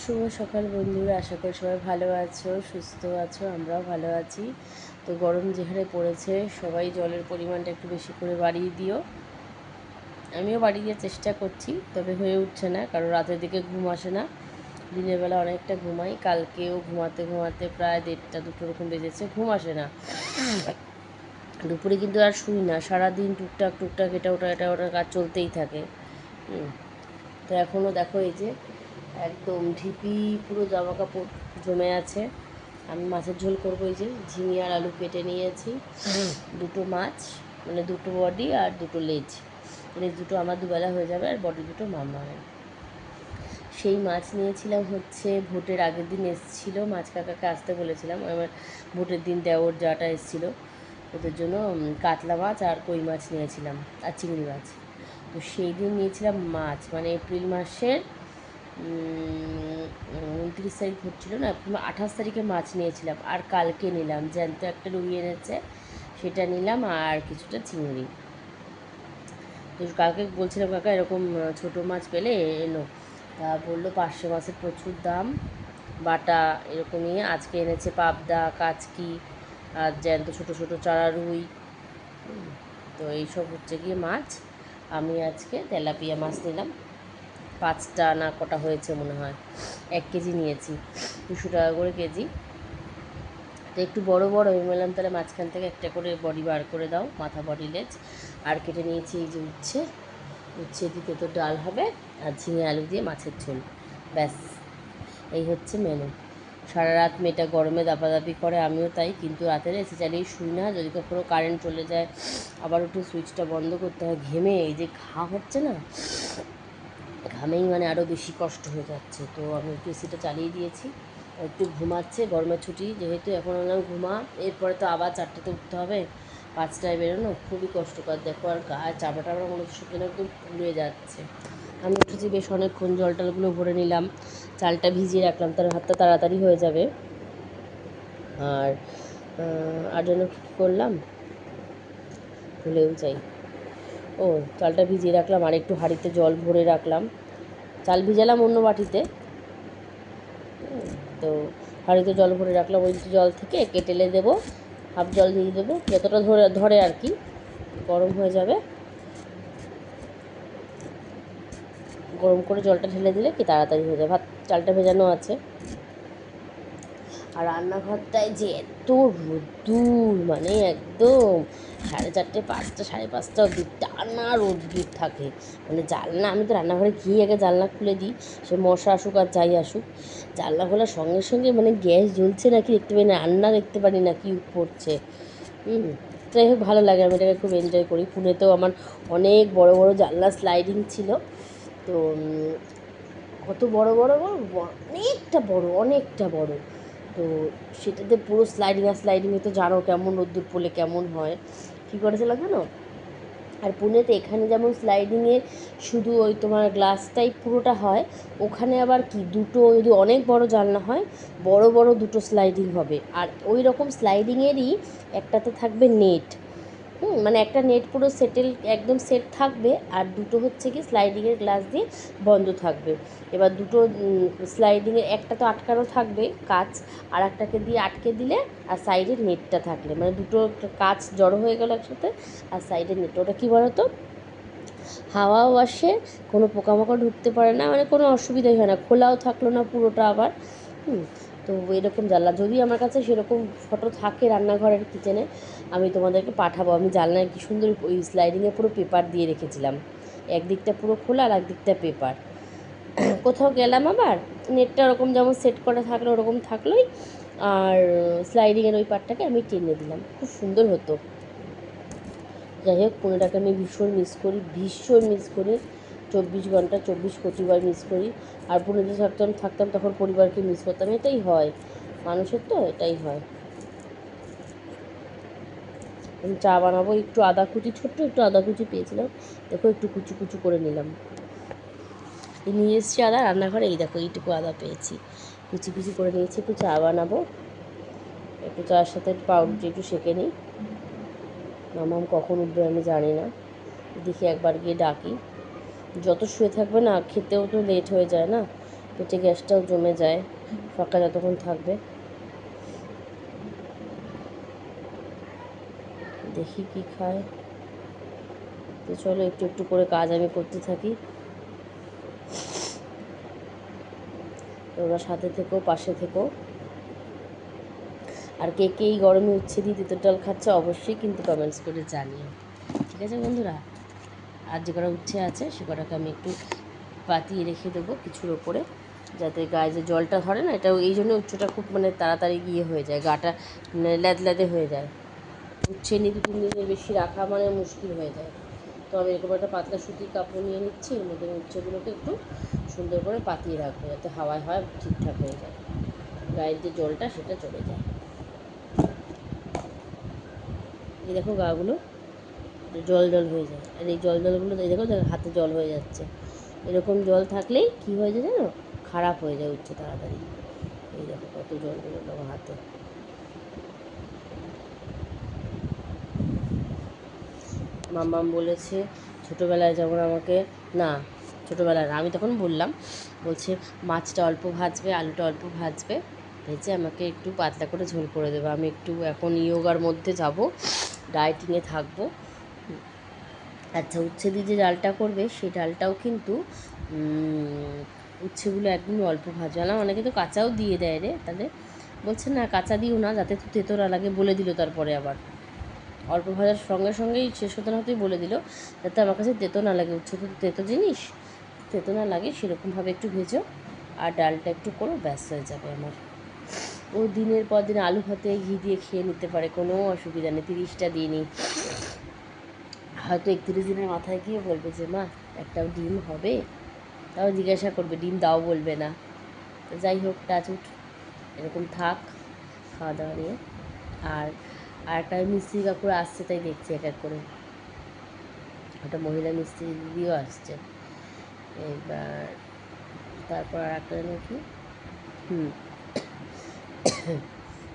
শুভ সকাল বন্ধুরা, আশা করি সবাই ভালো আছো, সুস্থ আছো। আমরাও ভালো আছি। তো গরম যে হারে পড়েছে, সবাই জলের পরিমাণটা একটু বেশি করে বাড়িয়ে দিও। আমিও বাড়িয়ে দেওয়ার চেষ্টা করছি, তবে হয়ে উঠছে না, কারণ রাতের দিকে ঘুম আসে না। দিনের বেলা অনেকটা ঘুমাই, কালকেও ঘুমাতে ঘুমাতে প্রায় 1:30-2 রকম বেজেছে, ঘুম আসে না। দুপুরে কিন্তু আর শুই না, সারাদিন টুকটাক টুকটাক এটা ওটা কাজ চলতেই থাকে। তো এখনও দেখো এই যে একদম ঢিপি পুরো জামা কাপড় জমে আছে। আমি মাছের ঝোল করবো। এই যে ঝিঙে আর আলু কেটে নিয়েছি, দুটো মাছ, মানে দুটো বডি আর দুটো লেজ। লেজ দুটো আমার দুবেলা হয়ে যাবে, আর বডি দুটো মামার। সেই মাছ নিয়েছিলাম হচ্ছে ভোটের আগের দিন এসেছিলো, মাছ কাকাকে আসতে বলেছিলাম। আমার ভোটের দিন দেওর যাটা এসেছিলো, ওদের জন্য কাতলা মাছ আর কই মাছ নিয়েছিলাম, আর চিংড়ি মাছ। তো সেই দিন নিয়েছিলাম মাছ, মানে এপ্রিল মাসের 29 তারিখ হচ্ছিল না, 28 তারিখে মাছ নিয়েছিলাম। আর কালকে নিলাম জ্যান্ত একটা রুই এনেছে, সেটা নিলাম, আর কিছুটা চিংড়ি। তো কালকে বলছিলাম কাকা এরকম ছোটো মাছ পেলে এনো, তা বললো পার্শে মাছের প্রচুর দাম, বাটা এরকমই। আজকে এনেছে পাবদা, কাচকি আর জ্যান্ত ছোটো ছোটো চারা রুই। তো এইসব হচ্ছে গিয়ে মাছ। আমি আজকে তেলাপিয়া মাছ নিলাম, 5টা না কটা হয়েছে মনে হয়, 1 কেজি নিয়েছি, 200 টাকা করে কেজি। তো একটু বড় বড় আমি বললাম তাহলে মাঝখান থেকে একটা করে বডি বার করে দাও, মাথা বডি লেজ। আর কেটে নিয়েছি এই যে উচ্ছে, উচ্ছে দিতে তো ডাল হবে, আর ঝিঙে আলু দিয়ে মাছের ঝোল, ব্যাস। এই হচ্ছে মেনু। সারা রাত মেয়েটা গরমে দাপাদাপি করে, আমিও তাই, কিন্তু রাতের এসে চালিয়ে শুই না। যদি কখনো কারেন্ট চলে যায় আবার একটু সুইচটা বন্ধ করতে হয়। ঘেমে এই যে ঘা হচ্ছে না, ঘামেই মানে আরও বেশি কষ্ট হয়ে যাচ্ছে। তো আমি একটু এসিটা চালিয়ে দিয়েছি, একটু ঘুমাচ্ছে, গরমের ছুটি যেহেতু, এখন বললাম ঘুমা, এরপরে তো আবার 4টাতে উঠতে হবে, 5টায় বেরোনো, খুবই কষ্টকর। দেখো আর গায়ে চাপড়া টাপড়া মনে হচ্ছে শুকিয়ে একদম পুড়ে যাচ্ছে। আমি উঠেছি বেশ অনেকক্ষণ, জল টলগুলো ভরে নিলাম, চালটা ভিজিয়ে রাখলাম, তার হাতটা তাড়াতাড়ি হয়ে যাবে। আর আর জন্য কী করলাম ভুলেও যাই, ও চালটা ভিজিয়ে রাখলাম, আর একটু হাঁড়িতে জল ভরে রাখলাম। চাল ভিজালাম অন্য বাটিতে, তো হাঁড়িতে জল ভরে রাখলাম। ওই জল থেকে কেটেলে দেবো, হাফ জল দিয়ে দেবো, যতটা ধরে আর কি, গরম হয়ে যাবে। গরম করে জলটা ঢেলে দিলে কি তাড়াতাড়ি হয়ে যায়। চালটা ভেজানো আছে। আর রান্নাঘরটায় যে এত রোদ্দুর, মানে একদম 4:30, 5টা, 5:30 অবধি টানা রোদ্দুর থাকে। মানে জানলা, আমি তো রান্নাঘরে গিয়ে আগে জানলা খুলে দিই, সে মশা আসুক আর যাই আসুক। জানলা খোলার সঙ্গে সঙ্গে মানে গ্যাস জ্বলছে নাকি দেখতে পাই না, রান্না দেখতে পারি না কি পড়ছে। যাই হোক, ভালো লাগে, আমি এটাকে খুব এনজয় করি। পুনেতেও আমার অনেক বড় বড় জানলা স্লাইডিং ছিল। তো কত বড় বড় বড়, অনেকটা বড়। তো সেটাতে পুরো স্লাইডিং, আর স্লাইডিংয়ে তো জানো কেমন রোদ্দুর পড়লে কেমন হয়। কী করেছিলাম জানো, আর পুনেতে এখানে যেমন স্লাইডিংয়ে শুধু ওই তোমার গ্লাস টাইপ পুরোটা হয়, ওখানে আবার কি দুটো, যদি অনেক বড় জানলা হয়, বড় বড় দুটো স্লাইডিং হবে। আর ওই রকম স্লাইডিংয়েরই একটাতে থাকবে নেট, মানে একটা নেট পুরো সেটেল একদম সেট থাকবে, আর দুটো হচ্ছে কি স্লাইডিংয়ের গ্লাস দিয়ে বন্ধ থাকবে। এবার দুটো স্লাইডিংয়ের একটা তো আটকানো থাকবে কাচ, আর একটাকে দিয়ে আটকে দিলে, আর সাইডের নেটটা থাকলে, মানে দুটো কাচ জড়ো হয়ে গেল একসাথে, আর সাইডের নেট। ওটা কী বলো তো, হাওয়াও আসে, কোনো পোকামাকড় ঢুকতে পারে না, মানে কোনো অসুবিধাই হয় না, খোলাও থাকলো না পুরোটা আবার। তো এরকম জানলা যদি আমার কাছে সেরকম ফটো থাকে রান্নাঘরের কিচেনে, আমি তোমাদেরকে পাঠাবো। আমি জানলায় কী সুন্দর ওই স্লাইডিংয়ে পুরো পেপার দিয়ে রেখেছিলাম, একদিকটা পুরো খোলা আর একদিকটা পেপার। কোথাও গেলাম আবার নেটটা ওরকম যেমন সেট করা থাকলো ওরকম থাকলোই, আর স্লাইডিংয়ের ওই পার্টটাকে আমি টেনে দিলাম, খুব সুন্দর হতো। যাই হোক, পুনেটাকে আমি ভীষণ মিস করি, ভীষণ মিস করি। 24 ঘন্টা 24 কোটিবার মিস করি। আর পুনেতে থাকতাম তখন পরিবারকে মিস করতাম, এটাই হয় মানুষের, তো এটাই হয়। আমি চা বানাবো, একটু আদা কুচি, ছোট্ট একটু আদা কুচি পেয়েছিলাম, দেখো একটু কুচি কুচি করে নিলাম। এই নিয়ে এসেছি আদা রান্নাঘরে, এই দেখো এইটুকু আদা পেয়েছি, কুচি কুচি করে নিয়েছি। একটু চা বানাবো, একটু চায়ের সাথে পাউরুটি একটু সেঁকে নিই। মামাম কখন উঠবে আমি জানি না, দেখি একবার গিয়ে ডাকি। যত শুয়ে থাকবে না, খেতেও তো লেট হয়ে যায় না, পেটে গ্যাসটাও জমে যায় ফাঁকা যতক্ষণ থাকবে। দেখি কি খায়। তো চলো একটু একটু করে কাজ আমি করতে থাকি, তোমরা সাথে থেকো, পাশে থেকো। আর কে কে এই গরমে উচ্ছে দিয়ে তেঁতুল ডাল খাচ্ছে অবশ্যই কিন্তু কমেন্টস করে জানিও, ঠিক আছে বন্ধুরা। আর যে কটা উচ্ছে আছে সে কটাকে আমি একটু পাতিয়ে রেখে দেবো কিছুর ওপরে, যাতে গায়ে যে জলটা ধরে না, এটা এই জন্য উচ্ছেটা খুব তাড়াতাড়ি গিয়ে হয়ে যায়, গাটা ল্যাদে হয়ে যায়। উচ্ছে নিয়ে 2-3 দিনের বেশি রাখা মুশকিল হয়ে যায়। তো আমি এরকম একটা পাতলা সুতির কাপড় নিয়ে নিচ্ছি, এর মধ্যে উচ্ছেগুলোকে একটু সুন্দর করে পাতিয়ে রাখবো, যাতে হাওয়ায় ঠিকঠাক হয়ে যায়, গায়ের যে জলটা সেটা চলে যায়। এই দেখো গাগুলো জল হয়ে যায়, আর এই জলগুলো এই দেখো হাতে জল হয়ে যাচ্ছে। এরকম জল থাকলেই কী হয়ে যায় জানো, খারাপ হয়ে যায় উচ্ছে তাড়াতাড়ি। এই দেখো কত জল বেরোলো আমার হাতে। মাম্মাম বলেছে ছোটোবেলায় যেমন আমাকে, না ছোটোবেলায় আমি তখন বলছে মাছটা অল্প ভাজবে, আলুটা অল্প ভাজবে, ভেজে আমাকে একটু পাতলা করে ঝোল করে দেবে। আমি একটু এখন ইয়োগার মধ্যে যাব, ডায়েটিংয়ে থাকবো। আচ্ছা, উচ্ছে দিয়ে যে ডালটা করবে সেই ডালটাও কিন্তু উচ্ছেগুলো একদমই অল্প ভাজলাম, অনেকে তো কাঁচাও দিয়ে দেয় রে, তাহলে বলছে না কাঁচা দিও না, যাতে তো তেতো না লাগে, বলে দিল তারপরে আবার অল্প ভাজার সঙ্গে সঙ্গেই শেষ হতে না হতেই বলে দিল, যাতে আমার কাছে তেতো না লাগে, উচ্ছে তো তেতো জিনিস, তেতো না লাগে সেরকমভাবে একটু ভেজো আর ডালটা একটু করো, ব্যাস হয়ে যাবে আমার। ও দিনের পর দিন আলু ভাতে ঘি দিয়ে খেয়ে নিতে পারে, কোনো অসুবিধা নেই। 30টা দিনই হয়তো 31 দিনের মাথায় গিয়ে বলবে যে মা একটাও ডিম হবে, তাও জিজ্ঞাসা করবে, ডিম দাও বলবে না। তো যাই হোক, টাচউড এরকম থাক খাওয়া দাওয়া নিয়ে। আর একটা মিস্ত্রি কাকুর আসছে, তাই দেখছি এক এক করে, একটা মহিলা মিস্ত্রি দিদিও আসছে এবার। তারপর আর একটা নাকি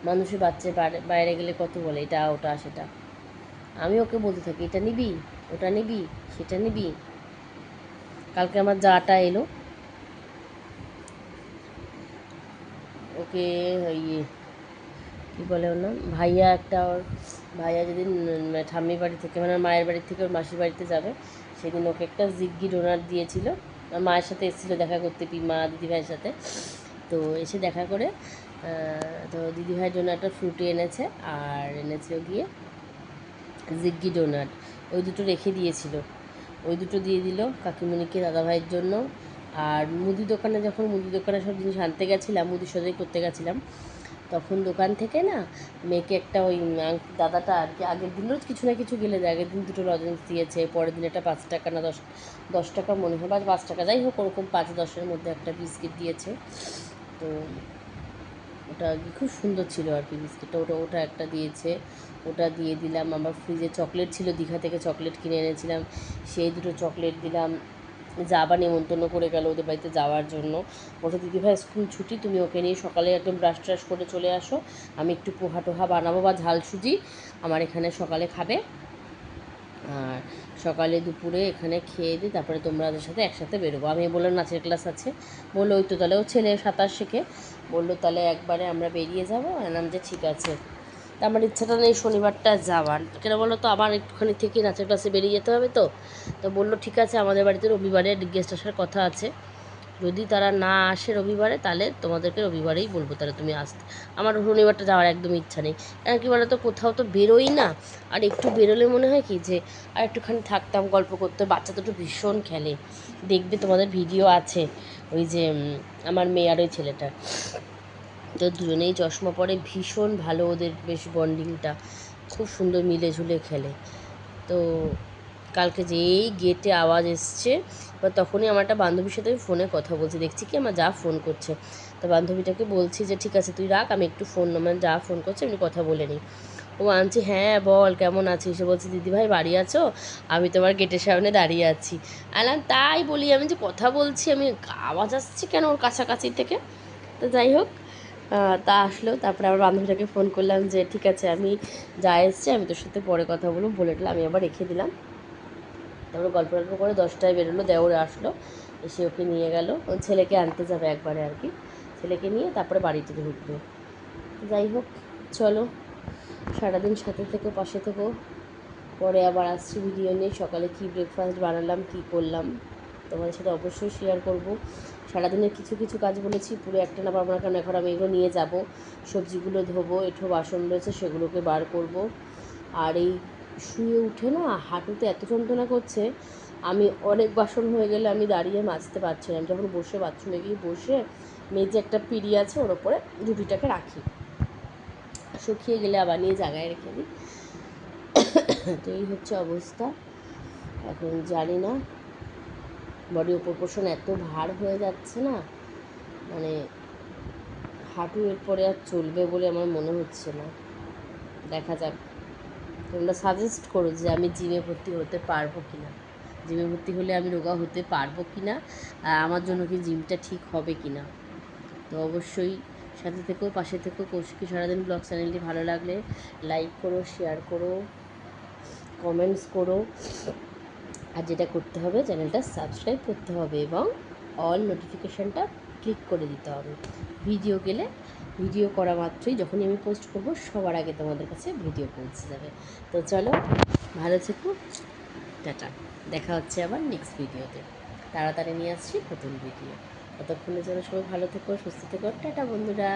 মানুষের বাচ্চা বাইরে গেলে কত বলে এটা ওটা সেটা, আমি ওকে বলতে থাকি এটা নিবি, ওটা নিবি, সেটা নিবি। কালকে আমার যাটা এলো, ওকে ইয়ে কী বলে ওর নাম, ভাইয়া একটা, ওর ভাইয়া যেদিন ঠাম্মির বাড়ি থেকে মায়ের বাড়ি থেকে ওর মাসির বাড়িতে যাবে, সেদিন ওকে একটা জিগ্গি ডোনার দিয়েছিল। মায়ের সাথে এসেছিলো দেখা করতে, মা দিদিভাইয়ের সাথে, তো এসে দেখা করে তো দিদিভাইয়ের জন্য একটা ফ্রুটি এনেছে, আর এনেছিল গিয়ে জিগ্গি ডোনাট, ওই দুটো রেখে দিয়েছিল, ওই দুটো দিয়ে দিল কাকিমণিকে, দাদাভাইয়ের জন্য। আর মুদি দোকানে সব জিনিস আনতে গেছিলাম, মুদি সদাই করতে গেছিলাম, তখন দোকান থেকে না মেয়েকে একটা ওই দাদাটা আর কি আগের দিন রোজ কিছু না কিছু গেলে দেয়, আগের দিন 2টো লজেন্স দিয়েছে, পরের দিন একটা 5 টাকা না 10 টাকা মনে হয়, বা 5 টাকা, যাই হোক ওরকম 5-10-এর মধ্যে একটা বিস্কিট দিয়েছে। তো ওটা খুব সুন্দর ছিল আর কি বিস্কিটটা, ওটা একটা দিয়েছে, ওটা দিয়ে দিলাম। আমার ফ্রিজে চকলেট ছিল, দীঘা থেকে চকলেট কিনে এনেছিলাম, সেই 2টো চকলেট দিলাম। যা আবার নেমন্তন্ন করে গেল ওদের বাড়িতে যাওয়ার জন্য, বলতে দিদিভাই স্কুল ছুটি, তুমি ওকে নিয়ে সকালে একদম ব্রাশ ট্রাশ করে চলে আসো, আমি একটু পোহা টোহা বানাবো বা ঝাল সুজি আমার এখানে সকালে খাবে, আর সকালে দুপুরে এখানে খেয়ে দিই, তারপরে তোমরা ওদের সাথে একসাথে বেরোবো। আমি বললাম নাচের ক্লাস আছে, বললো ওই তো তাহলে ও ছেলে সাঁতার শেখে, বললো তাহলে একবারে আমরা বেরিয়ে যাবো, আনাম যে ঠিক আছে। তা আমার ইচ্ছাটা নেই শনিবারটা যাওয়ার, কেন বলো তো, আবার একটুখানি থেকে নাচের ক্লাসে বেরিয়ে যেতে হবে, তো বললো ঠিক আছে, আমাদের বাড়িতে রবিবারে গেস্ট আসার কথা আছে, যদি তারা না আসে রবিবারে তাহলে তোমাদেরকে রবিবারেই বলবো, তাহলে তুমি আসতে। আমার শনিবারটা যাওয়ার একদম ইচ্ছা নেই, কারণ কী বলো তো, কোথাও তো বেরোই না, আর একটু বেরোলে মনে হয় কি যে আর একটুখানি থাকতাম, গল্প করতে। বাচ্চা দুটো ভীষণ খেলে, দেখবে তোমাদের ভিডিও আছে, ওই যে আমার মেয়ে আর ওই ছেলেটা, তো দুজনেই চশমা পরে, ভীষণ ভালো ওদের বেশ বন্ডিংটা, খুব সুন্দর মিলে ঝুলে খেলে। তো কালকে যেই গেটে আওয়াজ এসছে, বা তখনই আমার একটা বান্ধবীর সাথে আমি ফোনে কথা বলছি, দেখছি কি আমার যা ফোন করছে, তো বান্ধবীটাকে বলছি যে ঠিক আছে তুই রাখ, আমি একটু ফোন যা ফোন করছে আমি কথা বলে নিই। ও আনছি, হ্যাঁ বল কেমন আছিস, সে বলছে দিদিভাই বাড়ি আছো, আমি তোমার গেটের সামনে দাঁড়িয়ে আছি। আলাম তাই বলি, আমি যে কথা বলছি, আমি আওয়াজ আসছি কেন ওর কাছাকাছি থেকে। তো যাই হোক, তা আসলো, তারপরে আমার বান্ধবীটাকে ফোন করলাম যে ঠিক আছে আমি যা এসছি, আমি তোর সাথে পরে কথা বলবো, বলে আমি আবার রেখে দিলাম। তারপরে গল্প করে 10টায় বেরোলো, দেওরে আসলো, এসে ওকে নিয়ে গেল, ও ছেলেকে আনতে যাবে একবারে আর কি, ছেলেকে নিয়ে তারপরে বাড়িতে ঢুকবে। যাই হোক, চলো সারাদিন সাথে থেকো, পাশে থেকো। পরে আবার আসছি ভিডিও নিয়ে, সকালে কী ব্রেকফাস্ট বানালাম, কী করলাম তোমাদের সাথে অবশ্যই শেয়ার করব। সারাদিনের কিছু কিছু কাজ বলেছি, পুরো একটা না পারবো না, কারণ এখন আমি এগুলো নিয়ে যাব, সবজিগুলো ধোবো, একটু বাসন রয়েছে সেগুলোকে বার করব। আর এই শুয়ে উঠে না হাঁটুতে এত যন্ত্রণা করছে, আমি অনেক বাসন হয়ে গেলে আমি দাঁড়িয়ে মাজতে পারছি না। আমি যখন বসে বাথরুমে গিয়ে বসে মেঝে একটা পিঁড়ি আছে ওর ওপরে রুটিটাকে রাখি, শুকিয়ে গেলে আবার নিয়ে জায়গায় রেখে দিই। তো এই হচ্ছে অবস্থা। এখন জানি না, বডি প্রপোর্শন এত ভার হয়ে যাচ্ছে না, মানে হাঁটু এরপরে আর চলবে বলে আমার মনে হচ্ছে না। দেখা যাক, তোমরা সাজেস্ট করো যে আমি জিমে ভর্তি হতে পারবো কি না, জিমে ভর্তি হলে আমি রোগা হতে পারবো কি না, আর আমার জন্য কি জিমটা ঠিক হবে কি না। তো অবশ্যই সাথে থেকেও, পাশে থেকেও। কৌশিকী সারাদিন ব্লগ চ্যানেলটি ভালো লাগলে লাইক করো, শেয়ার করো, কমেন্টস করো। আর যেটা করতে হবে, চ্যানেলটা সাবস্ক্রাইব করতে হবে এবং অল নোটিফিকেশানটা ক্লিক করে দিতে হবে। ভিডিও করা মাত্রই যখনই আমি পোস্ট করব সবার আগে তোমাদের কাছে ভিডিও পৌঁছে যাবে। তো চলো, ভালো থেকো, টাটা। দেখা হচ্ছে আবার নেক্সট ভিডিওতে, তাড়াতাড়ি নিয়ে আসছি নতুন ভিডিও। ততক্ষণের জন্য সবাই ভালো থেকো, সুস্থ থেকো, টাটা বন্ধুরা।